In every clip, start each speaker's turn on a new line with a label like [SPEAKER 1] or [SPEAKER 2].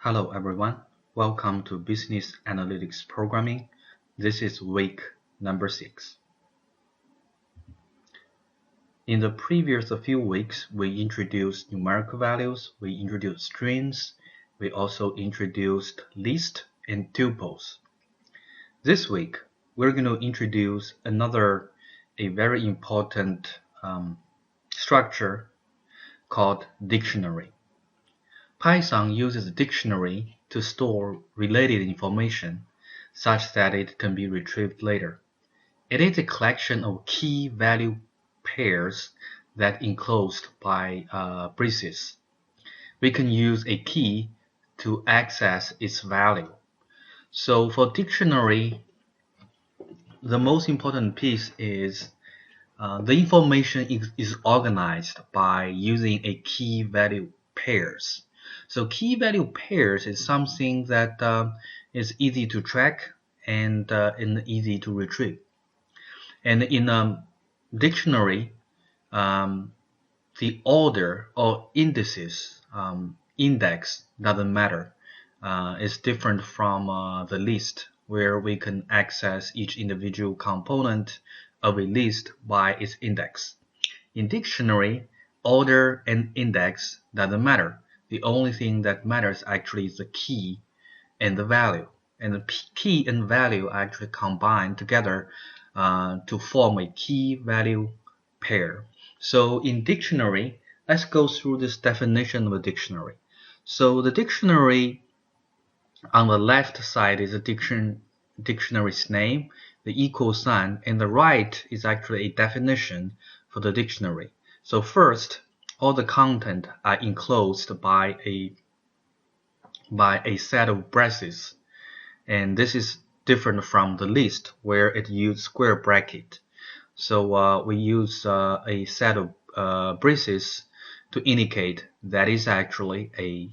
[SPEAKER 1] Hello everyone, welcome to Business Analytics Programming. This is week number 6. In the previous few weeks, we introduced numerical values, we introduced strings, we also introduced lists and tuples. This week, we're going to introduce a very important structure called dictionary. Python uses a dictionary to store related information such that it can be retrieved later. It is a collection of key-value pairs that enclosed by braces. We can use a key to access its value. So for dictionary, the most important piece is the information is organized by using a key-value pairs. So key-value pairs is something that is easy to track and easy to retrieve. And in a dictionary, the order or indices, index doesn't matter. It's different from the list, where we can access each individual component of a list by its index. In dictionary, order and index doesn't matter. The only thing that matters actually is the key and the value. And the key and value are actually combined together to form a key-value pair. So in dictionary, let's go through this definition of a dictionary. So the dictionary on the left side is a dictionary's name, the equal sign, and the right is actually a definition for the dictionary. So first, all the content are enclosed by a set of braces, and this is different from the list where it used square bracket. So we use a set of braces to indicate that is actually a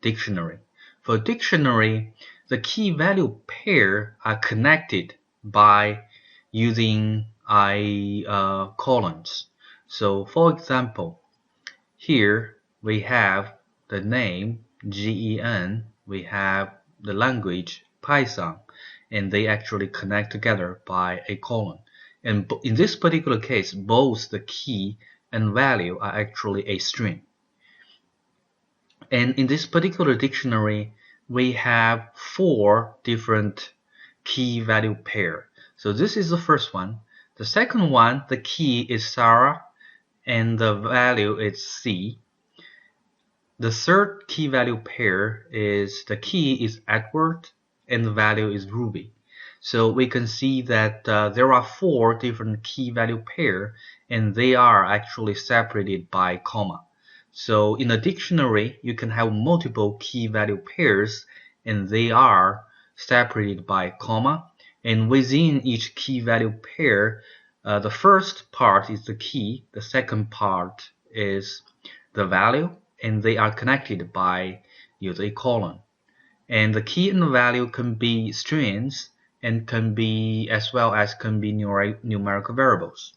[SPEAKER 1] dictionary. For dictionary, the key value pair are connected by using colons. So for example, here we have the name GEN, we have the language Python, and they actually connect together by a colon. And in this particular case, both the key and value are actually a string. And in this particular dictionary, we have 4 different key value pair. So this is the first one. The second one, the key is Sarah and the value is C. The third key value pair is the key is Edward and the value is Ruby. So we can see that there are 4 different key value pair and they are actually separated by comma. So in a dictionary, you can have multiple key value pairs and they are separated by comma. And within each key value pair, the first part is the key, the second part is the value, and they are connected by a colon. And the key and the value can be strings and can be as well as can be numerical variables.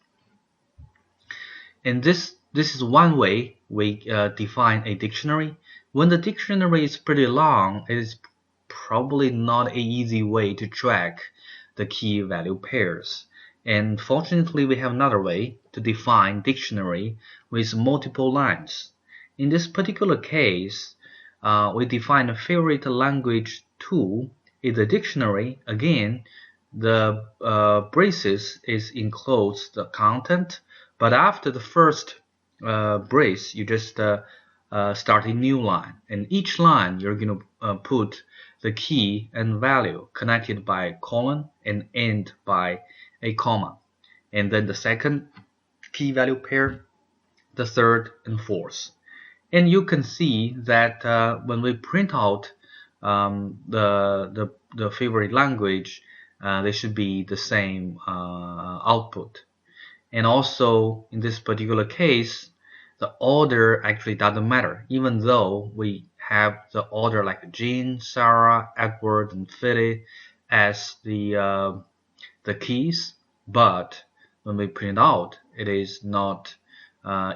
[SPEAKER 1] And this is one way we define a dictionary. When the dictionary is pretty long, it is probably not an easy way to track the key value pairs. And fortunately, we have another way to define dictionary with multiple lines. In this particular case, we define a favorite language tool is a dictionary. Again, the braces is enclosed the content, but after the first brace, you just start a new line, and each line you're going to put the key and value connected by a colon and end by a comma, and then the second key value pair, the third and fourth. And you can see that when we print out the favorite language, they should be the same output. And also in this particular case, the order actually doesn't matter, even though we have the order like Jean, Sarah, Edward, and Philly as the keys, but when we print out, it is not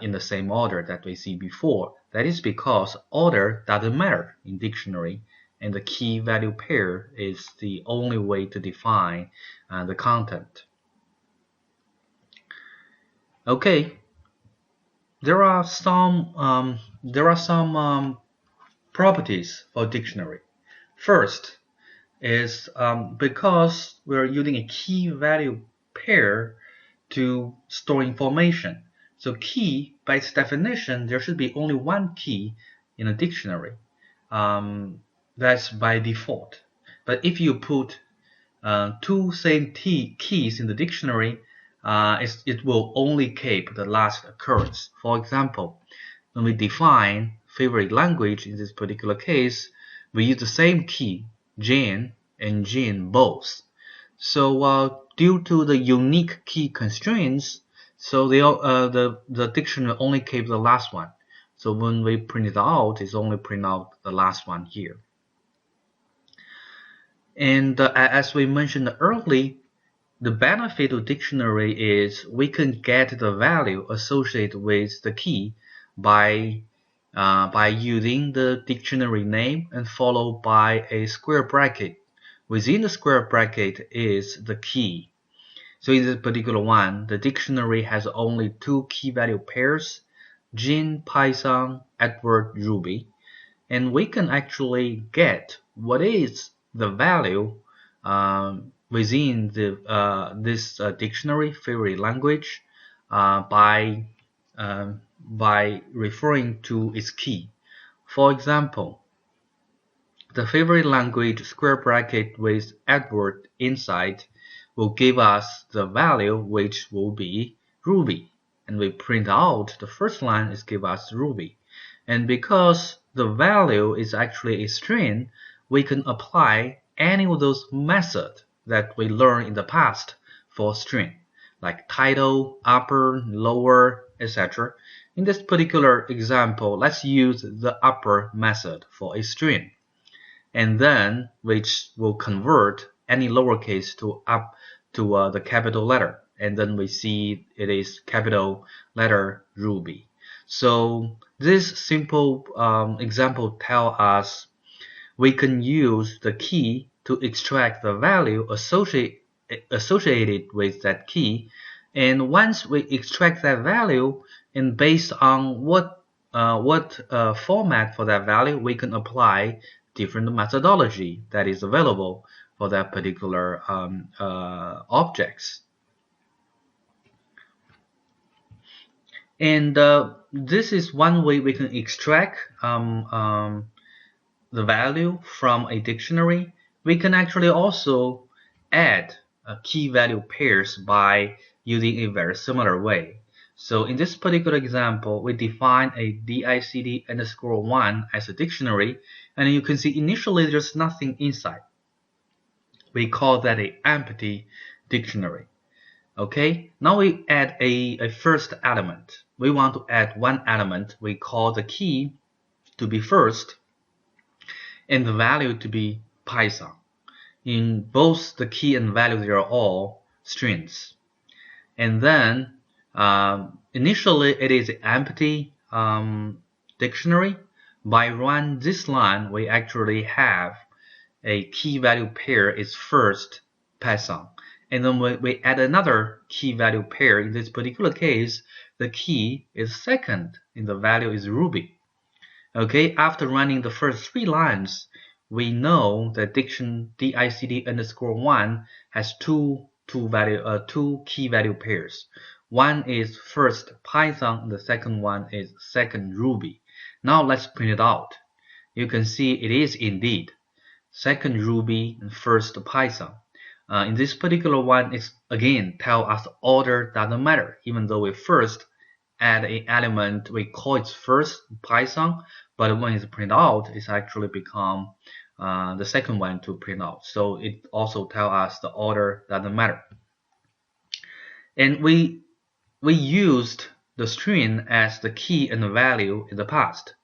[SPEAKER 1] in the same order that we see before. That is because order doesn't matter in dictionary, and the key value pair is the only way to define the content. Okay, there are some properties for dictionary. First is because we're using a key value pair to store information. So key, by its definition, there should be only one key in a dictionary. That's by default. But if you put two same keys in the dictionary, it will only keep the last occurrence. For example, when we define favorite language in this particular case, we use the same key, Jane and Jin both. So due to the unique key constraints, so the dictionary only keeps the last one. So when we print it out, it's only print out the last one here. And as we mentioned earlier, the benefit of dictionary is we can get the value associated with the key by using the dictionary name and followed by a square bracket. Within the square bracket is the key. So in this particular one, the dictionary has only two key value pairs, Jin, Python, Edward, Ruby, and we can actually get what is the value within this dictionary favorite language by referring to its key. For example, the favorite language square bracket with Edward inside will give us the value, which will be Ruby, and we print out the first line is give us Ruby. And because the value is actually a string, we can apply any of those methods that we learned in the past for string, like title, upper, lower, etc. In this particular example, let's use the upper method for a string, and then which will convert any lowercase to the capital letter, and then we see it is capital letter Ruby. So this simple example tells us we can use the key to extract the value associated with that key, and once we extract that value, and based on what format for that value, we can apply different methodology that is available for that particular objects. And this is one way we can extract the value from a dictionary. We can actually also add key value pairs by using a very similar way. So in this particular example, we define a DICD_1 as a dictionary, and you can see initially there's nothing inside. We call that an empty dictionary. Okay, now we add a first element. We want to add one element. We call the key to be first and the value to be Python. In both the key and value, they are all strings. And then initially it is an empty dictionary. By run this line, we actually have a key value pair is first Python. And then we add another key value pair. In this particular case, the key is second and the value is Ruby. Okay, after running the first three lines, we know that DICD_1 has two key value pairs. One is first Python, the second one is second Ruby. Now let's print it out. You can see it is indeed second Ruby and first Python. In this particular one, it's again tell us order doesn't matter. Even though we first add an element, we call it first Python, but when it's print out, it's actually become the second one to print out. So it also tells us the order doesn't matter. And we used the string as the key and the value in the past.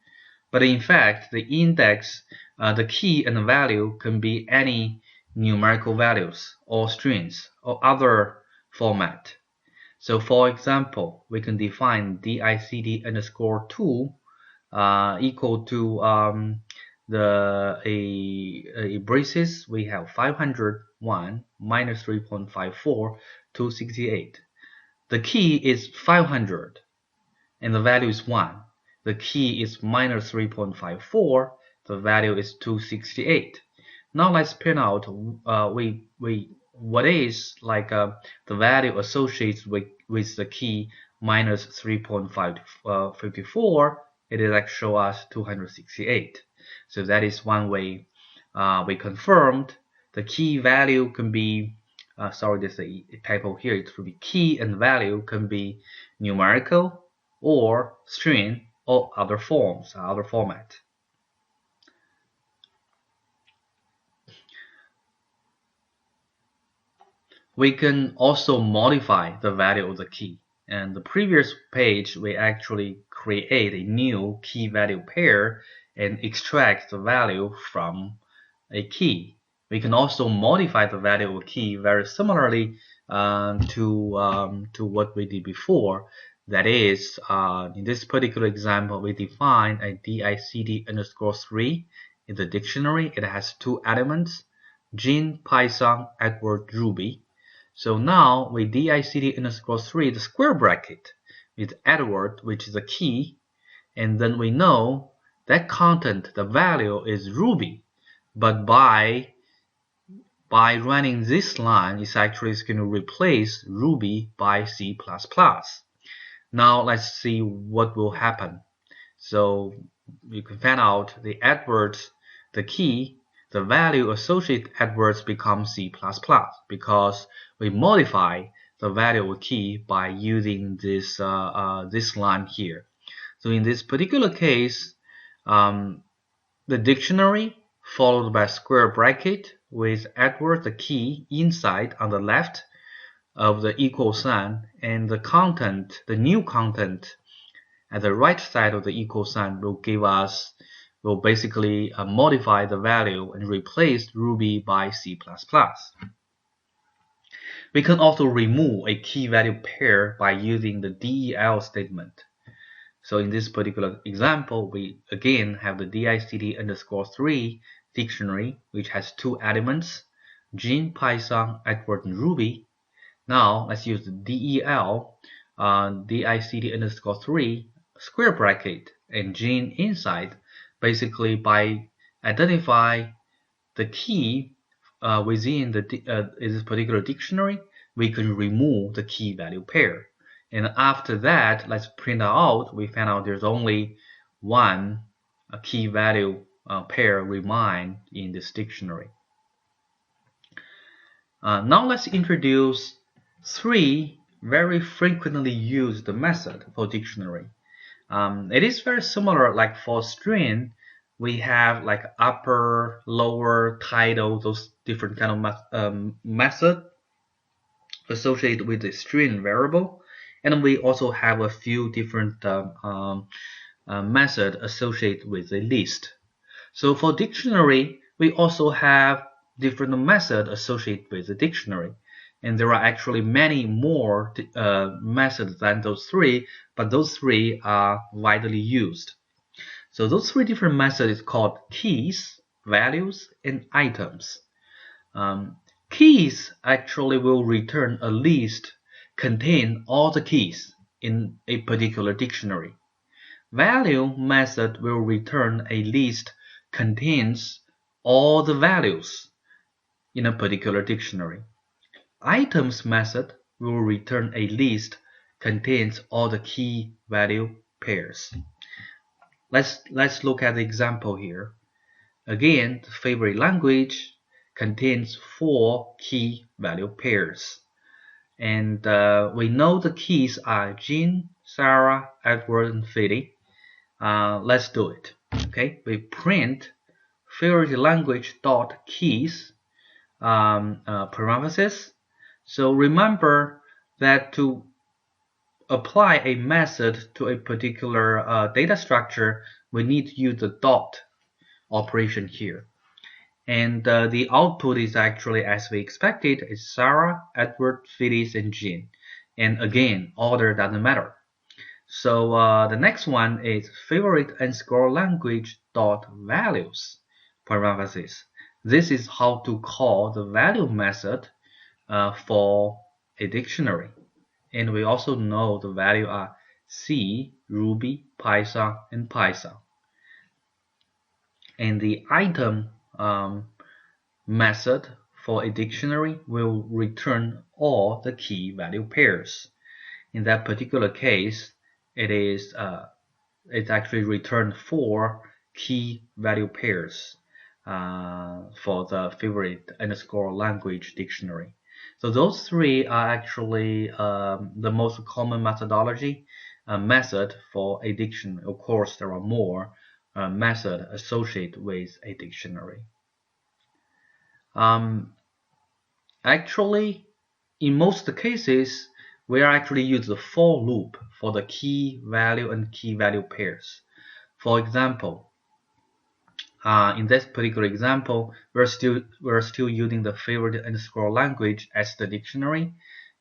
[SPEAKER 1] But in fact, the index, the key and the value can be any numerical values or strings or other format. So for example, we can define DICD underscore 2 equal to a braces we have 501 minus 3.54 268. The key is 500 and the value is 1. The key is minus 3.54. The value is 268. Now let's print out what is like the value associated with the key minus 3.54. It is like show us 268. So that is one way we confirmed the key value can be sorry, there's a typo here. It should be key and value can be numerical or string or other forms, other format. We can also modify the value of the key. And the previous page, we actually create a new key value pair and extract the value from a key. We can also modify the value of a key very similarly to what we did before. That is, in this particular example, we define a DICD underscore 3 in the dictionary. It has two elements, Jean, Python, Edward, Ruby. So now with DICD underscore 3, the square bracket with Edward, which is a key, and then we know that content, the value is Ruby, but by running this line, it's actually going to replace Ruby by C++. Now let's see what will happen. So you can find out the Edwards, the key, the value associated Edwards becomes C++ because we modify the value of key by using this this line here. So in this particular case, the dictionary followed by square bracket with Edward the key inside on the left of the equal sign, and the content, the new content at the right side of the equal sign will basically modify the value and replace Ruby by C++. We can also remove a key value pair by using the DEL statement. So in this particular example, we again have the DICD underscore 3 dictionary, which has two elements, Jean, Python, Edward, and Ruby. Now let's use the DEL, DICD underscore 3 square bracket and Jean inside, basically by identify the key within this particular dictionary, we can remove the key value pair. And after that, let's print out, we found out there's only one key value pair remain in this dictionary. Now let's introduce three very frequently used methods for dictionary. It is very similar, like for string, we have like upper, lower, title, those different kind of method associated with the string variable. And we also have a few different methods associated with the list. So for dictionary, we also have different methods associated with the dictionary. And there are actually many more methods than those three, but those three are widely used. So those three different methods is called keys, values, and items. Keys actually will return a list contain all the keys in a particular dictionary. Value method will return a list contains all the values in a particular dictionary. Items method will return a list contains all the key value pairs. Let's look at the example here. Again, the favorite language contains 4 key value pairs. And we know the keys are Jean, Sarah, Edward, and Philly. Let's do it. Okay, we print favorite language dot keys parentheses. So remember that to apply a method to a particular data structure, we need to use the dot operation here. And the output is actually, as we expected, is Sarah, Edward, Phyllis, and Jean. And again, order doesn't matter. So the next one is favorite underscore language dot values parentheses. This is how to call the value method for a dictionary. And we also know the value are C, Ruby, Python, and Python. And the item method for a dictionary will return all the key value pairs. In that particular case, it's actually returned 4 key value pairs for the favorite underscore language dictionary. So those 3 are actually the most common methodology method for a dictionary. Of course, there are more methods associated with a dictionary. Actually, in most cases, we are actually use the for loop for the key value and key value pairs. For example, in this particular example, we're still using the favorite underscore language as the dictionary,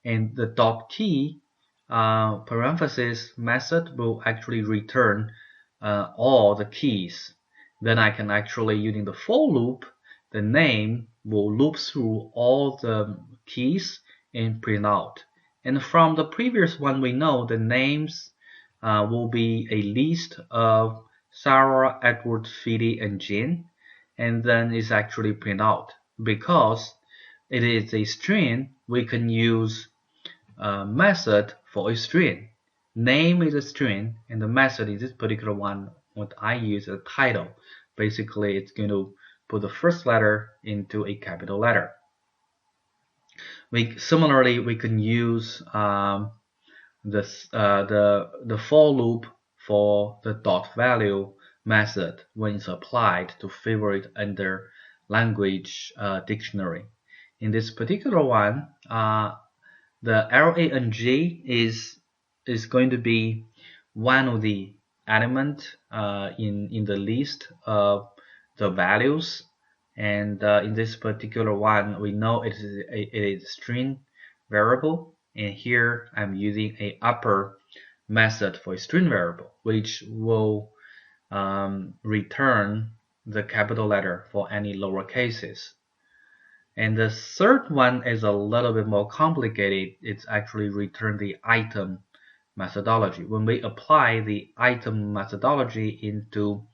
[SPEAKER 1] and the dot key parenthesis method will actually return all the keys. Then I can actually, using the for loop, the name will loop through all the keys and print out. And from the previous one, we know the names will be a list of Sarah, Edward, Philly, and Jane, and then it's actually print out. Because it is a string, we can use a method for a string. Name is a string, and the method in this particular one, what I use a title. Basically, it's going to put the first letter into a capital letter. Similarly, we can use the for loop for the dot value method when it's applied to favorite under language dictionary. In this particular one, the lang is going to be one of the element in the list of the values, and in this particular one, we know it is a string variable, and here I'm using a upper method for a string variable, which will return the capital letter for any lower cases. And the third one is a little bit more complicated. It's actually return the item methodology. When we apply the item methodology into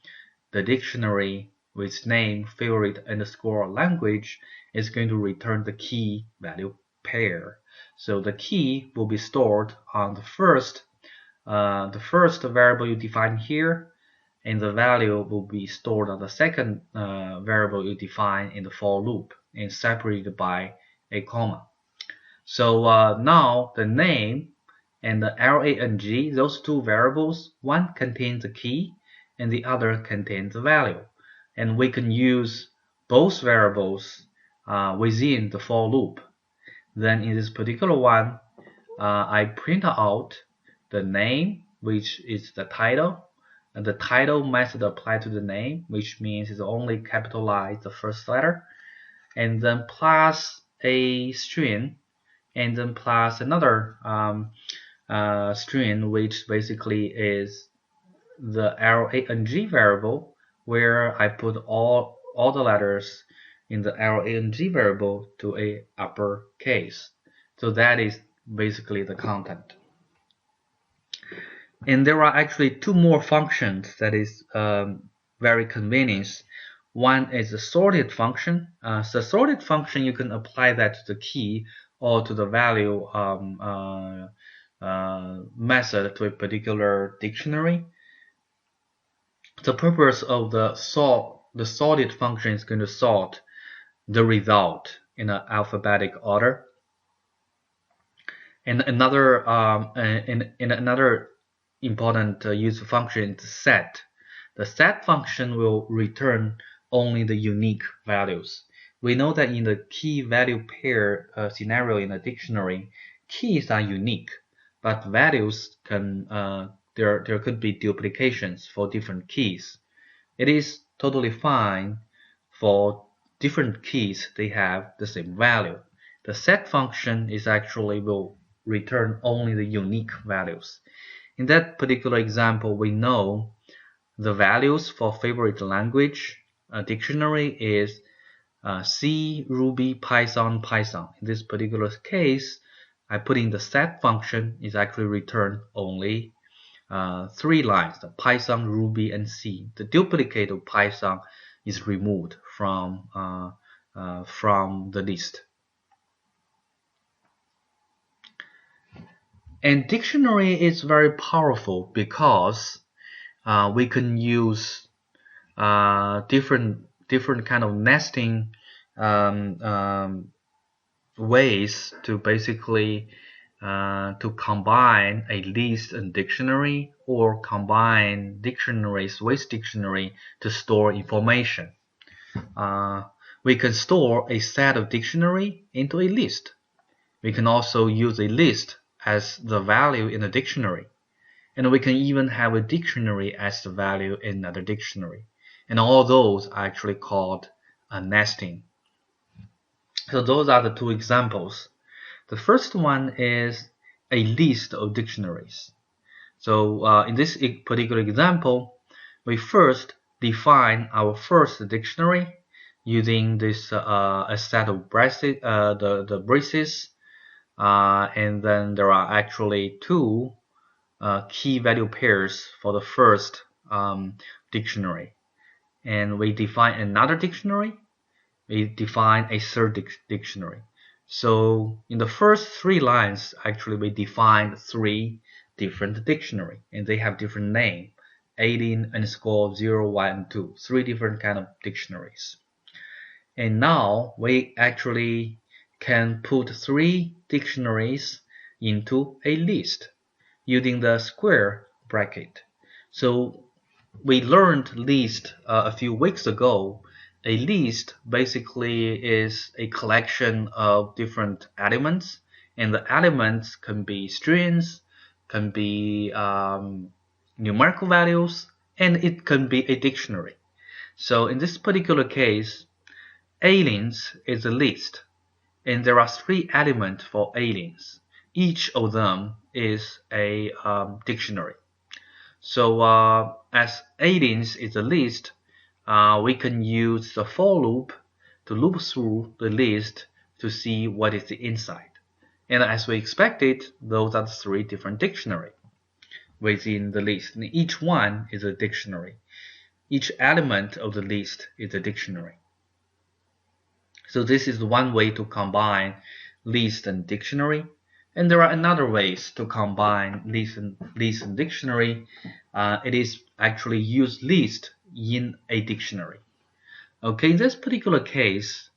[SPEAKER 1] the dictionary with name favorite underscore language, it's going to return the key value pair. So the key will be stored on the first variable you define here, and the value will be stored on the second variable you define in the for loop and separated by a comma. So now the name and the lang, those two variables, one contains the key and the other contains the value. And we can use both variables within the for loop. Then in this particular one, I print out the name, which is the title, and the title method applied to the name, which means it's only capitalize the first letter, and then plus a string, and then plus another string, which basically is the lang variable, where I put all the letters in the lang variable to a uppercase. So that is basically the content. And there are actually 2 more functions that is very convenient. One is the sorted function. The sorted function, you can apply that to the key or to the value method to a particular dictionary. The purpose of the sorted function is going to sort the result in an alphabetic order. And another important use function is set. The set function will return only the unique values. We know that in the key value pair scenario in a dictionary, keys are unique, but values can there could be duplications for different keys. It is totally fine for different keys they have the same value. The set function is actually will return only the unique values. In that particular example, we know the values for favorite language dictionary is C, Ruby, Python, Python. In this particular case, I put in the set function is actually return only 3 lines, the Python, Ruby, and C. The duplicate of Python is removed from the list. And dictionary is very powerful because we can use different kind of nesting ways to basically to combine a list and dictionary, or combine dictionaries with dictionary to store information. We can store a set of dictionary into a list. We can also use a list as the value in a dictionary. And we can even have a dictionary as the value in another dictionary. And all those are actually called nesting. So those are the 2 examples. The first one is a list of dictionaries. So in this particular example, we first define our first dictionary using this a set of braces, the braces, and then there are actually 2 key value pairs for the first dictionary. And we define another dictionary. We define a third dictionary. So in the first 3 lines, actually we defined 3 different dictionary, and they have different name: alien, underscore, 0, 1, and 2. 3 different kind of dictionaries. And now we actually can put 3 dictionaries into a list using the square bracket. So we learned list a few weeks ago. A list basically is a collection of different elements, and the elements can be strings, can be numerical values, and it can be a dictionary. So in this particular case, aliens is a list, and there are 3 elements for aliens. Each of them is a dictionary. So as aliens is a list, we can use the for loop to loop through the list to see what is the inside. And as we expected, those are the 3 different dictionaries within the list. And each one is a dictionary. Each element of the list is a dictionary. So this is one way to combine list and dictionary. And there are another ways to combine list and dictionary. It is actually use list in a dictionary. Okay, in this particular case,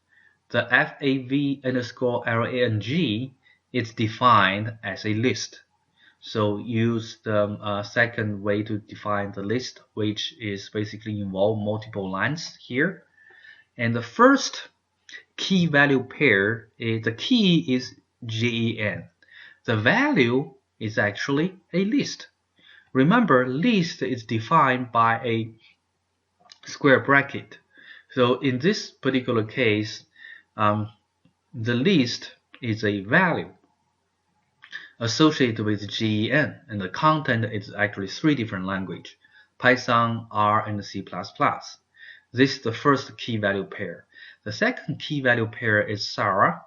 [SPEAKER 1] the FAV underscore LANG is defined as a list. So use the second way to define the list, which is basically involve multiple lines here. And the first key value pair is the key is GEN. The value is actually a list. Remember, list is defined by a square bracket. So in this particular case, the list is a value associated with GEN, and the content is actually 3 different languages: Python, R, and C++. This is the first key value pair. The second key value pair is Sarah.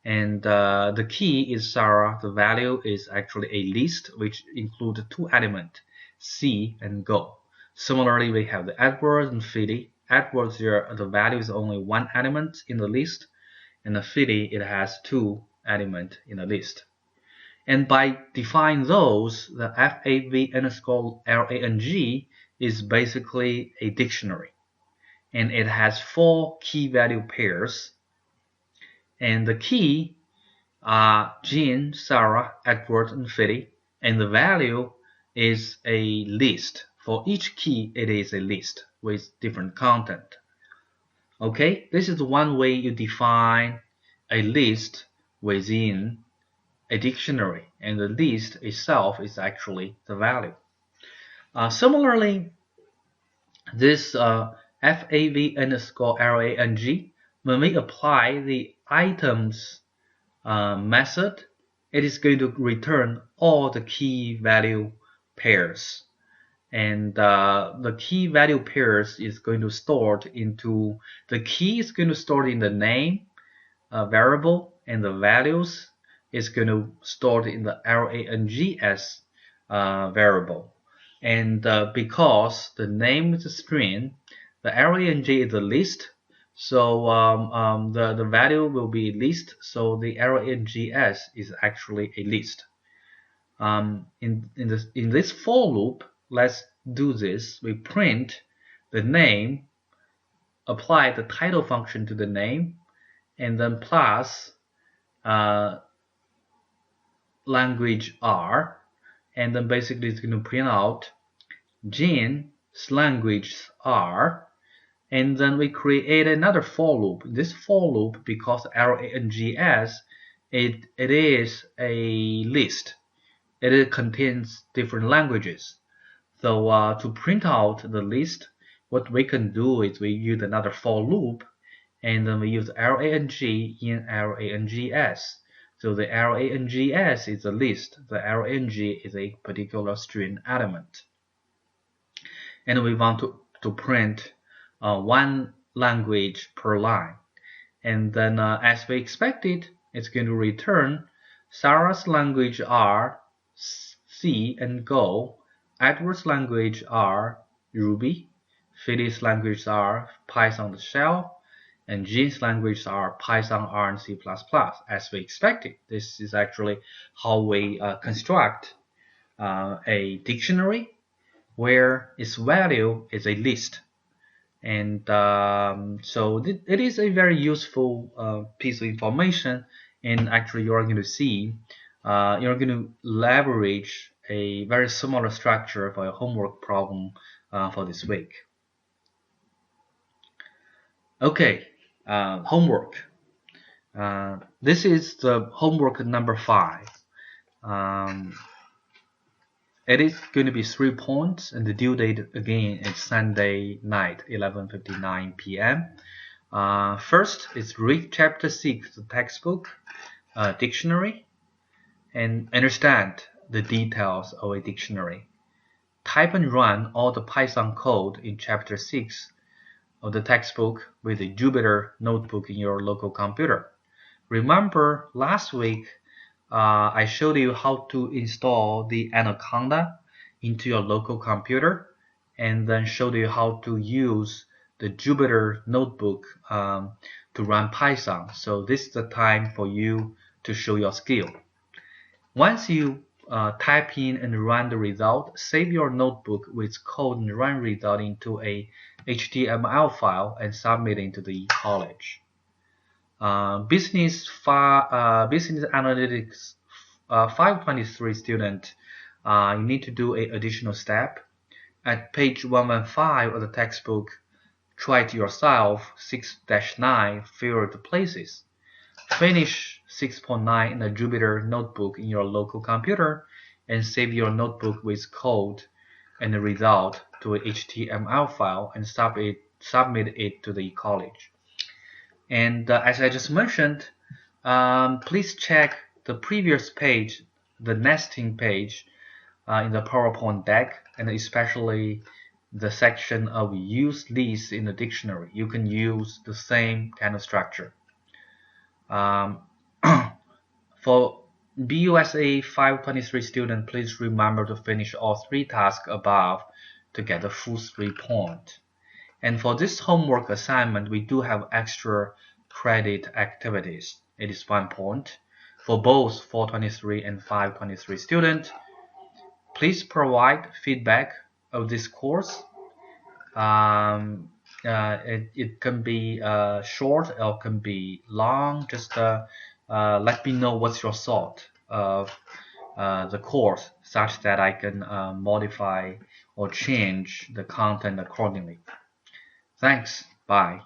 [SPEAKER 1] And the key is Sarah. The value is actually a list which includes 2 elements, C and Go. Similarly, we have the Edward and Philly. Edward, the value is only 1 element in the list, and the Philly, it has 2 elements in the list. And by defining those, the FAV underscore LANG is basically a dictionary, and it has 4 key value pairs. And the key are Jean, Sarah, Edward, and Philly, and the value is a list. For each key, it is a list with different content. Okay, this is one way you define a list within a dictionary, and the list itself is actually the value. Similarly, this FAV underscore LANG, when we apply the items method, it is going to return all the key value pairs. And the key value pairs is going to stored into, the key is going to store in the name variable, and the values is going to stored in the rangs variable. And because the name is a string, the rang is a list, so the value will be list, so the rangs is actually a list. In this for loop, let's do this. We print the name, apply the title function to the name, and then plus language R, and then basically it's going to print out Jane's language R, and then we create another for loop. This for loop, because rangs, it is a list. It contains different languages. So to print out the list, what we can do is we use another for loop, and then we use rang in rangs. So the rangs is a list, the rang is a particular string element. And we want to print one language per line. And then as we expected, it's going to return Sarah's language are C and Go, Edward's language are Ruby, Philly's language are Python shell, and Jane's language are Python, R, and C++, as we expected. This is actually how we construct a dictionary where its value is a list. And so it is a very useful piece of information, and actually you're going to see, you're going to leverage a very similar structure for a homework problem for this week. Okay, homework. This is the homework number 5. It is going to be 3 points, and the due date again is Sunday night, 11:59 p.m. First is read chapter 6, the textbook, dictionary, and understand the details of a dictionary. Type and run all the Python code in chapter 6 of the textbook with a Jupyter notebook in your local computer. Remember last week I showed you how to install the Anaconda into your local computer, and then showed you how to use the Jupyter notebook to run Python. So this is the time for you to show your skill. Once you type in and run the result, save your notebook with code and run result into a HTML file and submit it to the college. Business Analytics 523 student, you need to do an additional step. At page 115 of the textbook, try it yourself, 6-9, fill the places. Finish 6.9 in a Jupyter notebook in your local computer, and save your notebook with code and the result to an HTML file and submit it to the college. And as I just mentioned, please check the previous page, the nesting page in the PowerPoint deck, and especially the section of use list in the dictionary. You can use the same kind of structure. For BUSA 523 student, please remember to finish all 3 tasks above to get a full 3 points. And for this homework assignment, we do have extra credit activities. It is 1 point for both 423 and 523 students. Please provide feedback of this course. It can be short or can be long. Just let me know what's your thought of the course, such that I can modify or change the content accordingly. Thanks. Bye.